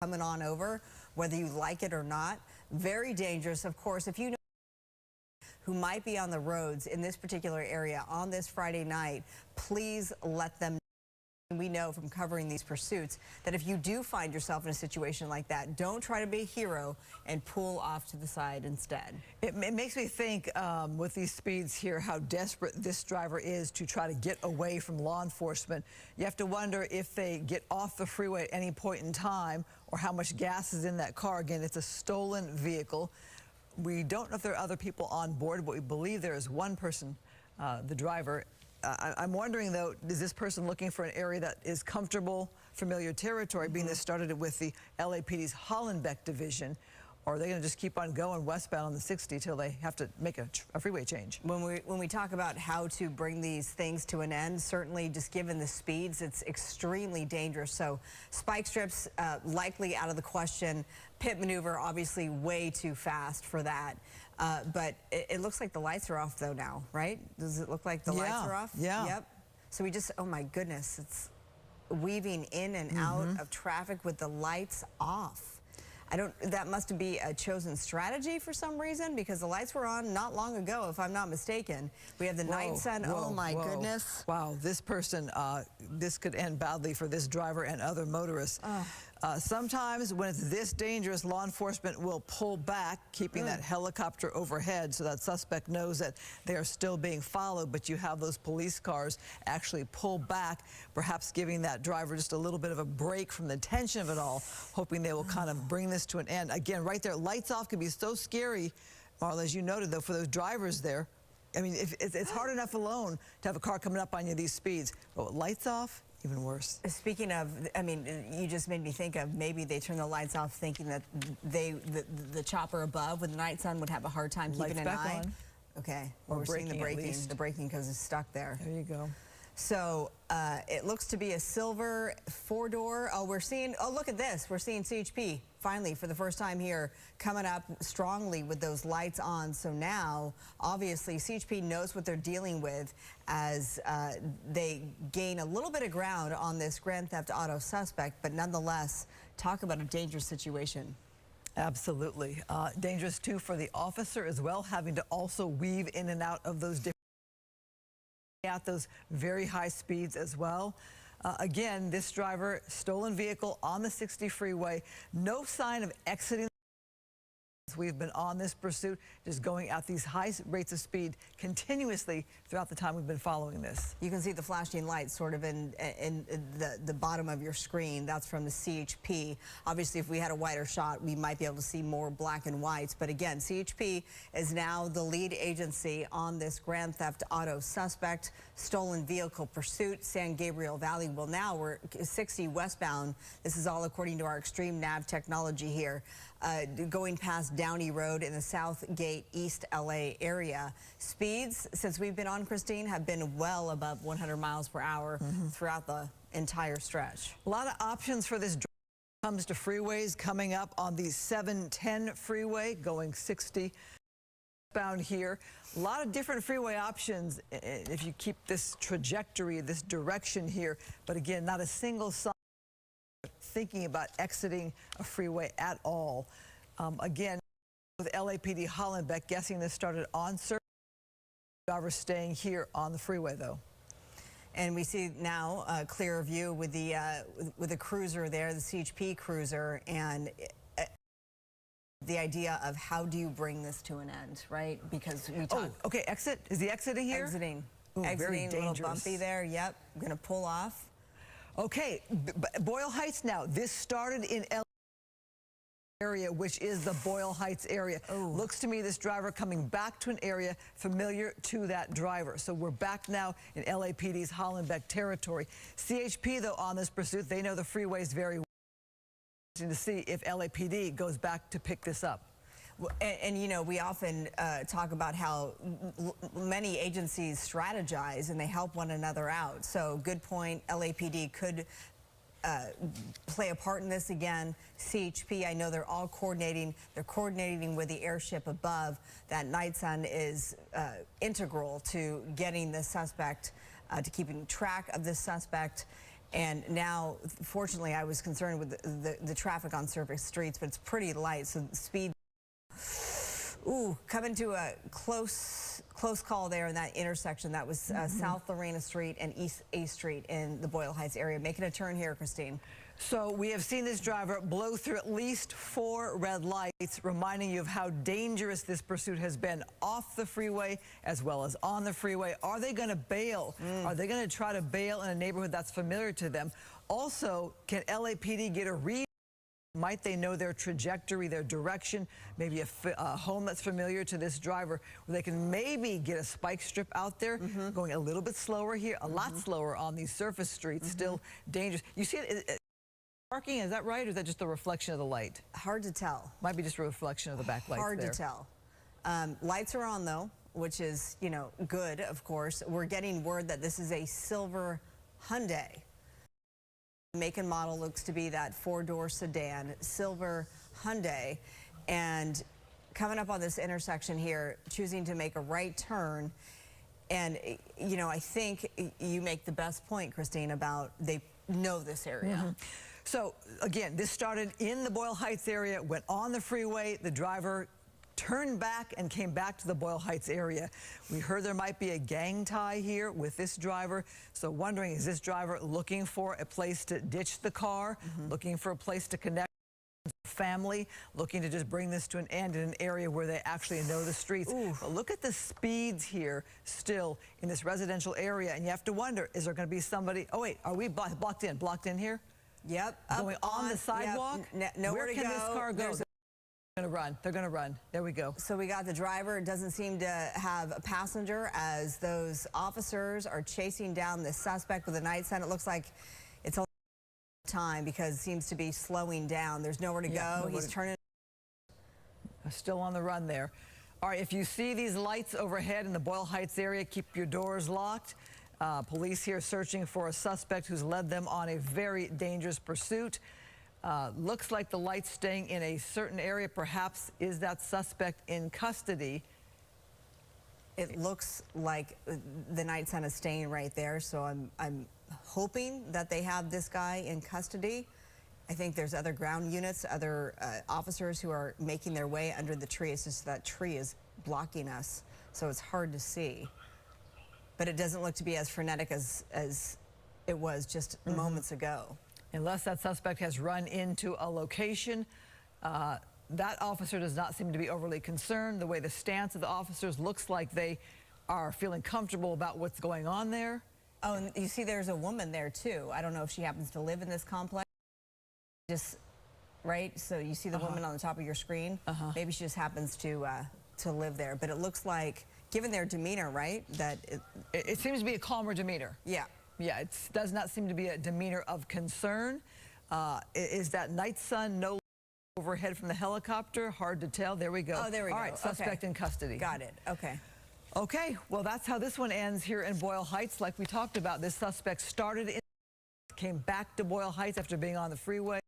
coming on over, whether you like it or not. Very dangerous, of course. If you know who might be on the roads in this particular area on this Friday night, please let them know. We know from covering these pursuits that if you do find yourself in a situation like that, don't try to be a hero and pull off to the side instead. It makes me think with these speeds here how desperate this driver is to try to get away from law enforcement. You have to wonder if they get off the freeway at any point in time or how much gas is in that car. Again, it's a stolen vehicle. We don't know if there are other people on board, but we believe there is one person, the driver. I'm wondering, though, is this person looking for an area that is comfortable, familiar territory, being this started with the LAPD's Hollenbeck division, or are they going to just keep on going westbound on the 60 till they have to make a freeway change? When we talk about how to bring these things to an end, certainly just given the speeds, it's extremely dangerous. So spike strips likely out of the question. Pit maneuver, obviously way too fast for that. But it looks like the lights are off, though, now, right? Does it look like the lights are off? Yeah. Yep. So we just, oh, my goodness, it's weaving in and out of traffic with the lights off. That must be a chosen strategy for some reason, because the lights were on not long ago, if I'm not mistaken. We have the night sun. Oh, my goodness. Wow, this person, this could end badly for this driver and other motorists. Sometimes when it's this dangerous, law enforcement will pull back, keeping that helicopter overhead so that suspect knows that they are still being followed, but you have those police cars actually pull back, perhaps giving that driver just a little bit of a break from the tension of it all, hoping they will kind of bring this to an end. Again, right there, lights off can be so scary, Marla, as you noted, though, for those drivers there. I mean, it's hard enough alone to have a car coming up on you these speeds, but with lights off, even worse. Speaking of, I mean, you just made me think of maybe they turn the lights off thinking that the chopper above with the night sun would have a hard time keeping an eye on. Okay, well, we're seeing the braking because it's stuck there. There you go. So it looks to be a silver four-door. Oh, look at this. We're seeing CHP finally for the first time here coming up strongly with those lights on. So now, obviously, CHP knows what they're dealing with as they gain a little bit of ground on this grand theft auto suspect, but nonetheless, talk about a dangerous situation. Absolutely. Dangerous, too, for the officer as well, having to also weave in and out of those different at those very high speeds as well. Again, this driver, stolen vehicle on the 60 freeway, no sign of exiting. We've been on this pursuit, just going at these high rates of speed continuously throughout the time we've been following this. You can see the flashing lights sort of in the bottom of your screen. That's from the CHP. Obviously, if we had a wider shot, we might be able to see more black and whites. But again, CHP is now the lead agency on this grand theft auto suspect, stolen vehicle pursuit, San Gabriel Valley. Well, now we're 60 westbound. This is all according to our extreme nav technology here. Going past Downey Road in the South Gate, East LA area. Speeds, since we've been on, Christine, have been well above 100 miles per hour throughout the entire stretch. A lot of options for this driver when it comes to freeways coming up on the 710 freeway, going 60 bound here. A lot of different freeway options if you keep this trajectory, this direction here. But again, not a single sign thinking about exiting a freeway at all. Again, with LAPD Hollenbeck, guessing this started on service. Drivers staying here on the freeway, though. And we see now a clearer view with the cruiser there, the CHP cruiser, and the idea of how do you bring this to an end, right? Because we talk. Oh, okay, exit. Is he exiting here? Exiting. Ooh, exiting, very dangerous. a little bumpy there. Yep, I'm gonna pull off. Okay, Boyle Heights now. This started in LA area, which is the Boyle Heights area. Looks to me this driver coming back to an area familiar to that driver. So we're back now in LAPD's Hollenbeck territory. CHP, though, on this pursuit, they know the freeways very well. To see if LAPD goes back to pick this up. And you know, we often talk about how many agencies strategize and they help one another out. So good point, LAPD could play a part in this again. CHP, I know they're all coordinating. They're coordinating with the airship above. That night sun is integral to getting the suspect, to keeping track of the suspect. And now, fortunately, I was concerned with the traffic on surface streets, but it's pretty light, so the speed. Ooh, coming to a close call there in that intersection. That was South Lorena Street and East A Street in the Boyle Heights area. Making a turn here, Christine. So we have seen this driver blow through at least 4 red lights, reminding you of how dangerous this pursuit has been off the freeway as well as on the freeway. Are they going to bail? Are they going to try to bail in a neighborhood that's familiar to them? Also, can LAPD get a read? Might they know their trajectory, their direction, maybe a home that's familiar to this driver, where they can maybe get a spike strip out there, going a little bit slower here, a lot slower on these surface streets, still dangerous. You see it, parking, is that right, or is that just a reflection of the light? Hard to tell. Might be just a reflection of the back lights Hard there. to tell. Lights are on, though, which is, you know, good, of course. We're getting word that this is a silver Hyundai. Make and model looks to be that 4-door sedan, silver Hyundai. And coming up on this intersection here, choosing to make a right turn. And, you know, I think you make the best point, Christine, about they know this area. So, again, this started in the Boyle Heights area, went on the freeway. The driver turned back and came back to the Boyle Heights area. We heard there might be a gang tie here with this driver. So wondering, is this driver looking for a place to ditch the car, looking for a place to connect with family, looking to just bring this to an end in an area where they actually know the streets? But look at the speeds here still in this residential area. And you have to wonder, is there going to be somebody, oh wait, are we blocked in here? Yep. Going on the sidewalk? Yep. Nowhere Where to can go. this car go? They're going to run. There we go. So we got the driver. It doesn't seem to have a passenger as those officers are chasing down the suspect with a night sun. It looks like it's a time because it seems to be slowing down. There's nowhere to go. He's turning. Still on the run there. All right, if you see these lights overhead in the Boyle Heights area, keep your doors locked. Police here searching for a suspect who's led them on a very dangerous pursuit. Looks like the light's staying in a certain area. Perhaps is that suspect in custody? It looks like the night sun is staying right there. So I'm hoping that they have this guy in custody. I think there's other ground units, other officers who are making their way under the tree. It's just that tree is blocking us, so it's hard to see. But it doesn't look to be as frenetic as it was just moments ago. Unless that suspect has run into a location. That officer does not seem to be overly concerned. The way the stance of the officers looks like they are feeling comfortable about what's going on there. Oh, and you see there's a woman there too. I don't know if she happens to live in this complex. Just, right? So you see the woman on the top of your screen. Maybe she just happens to live there. But it looks like, given their demeanor, right, that it seems to be a calmer demeanor. Yeah. Yeah, it does not seem to be a demeanor of concern. Is that night sun no overhead from the helicopter? Hard to tell. There we go. Oh, there we go. All right, suspect in custody. Got it. Okay. Okay, well, that's how this one ends here in Boyle Heights. Like we talked about, this suspect started in, came back to Boyle Heights after being on the freeway.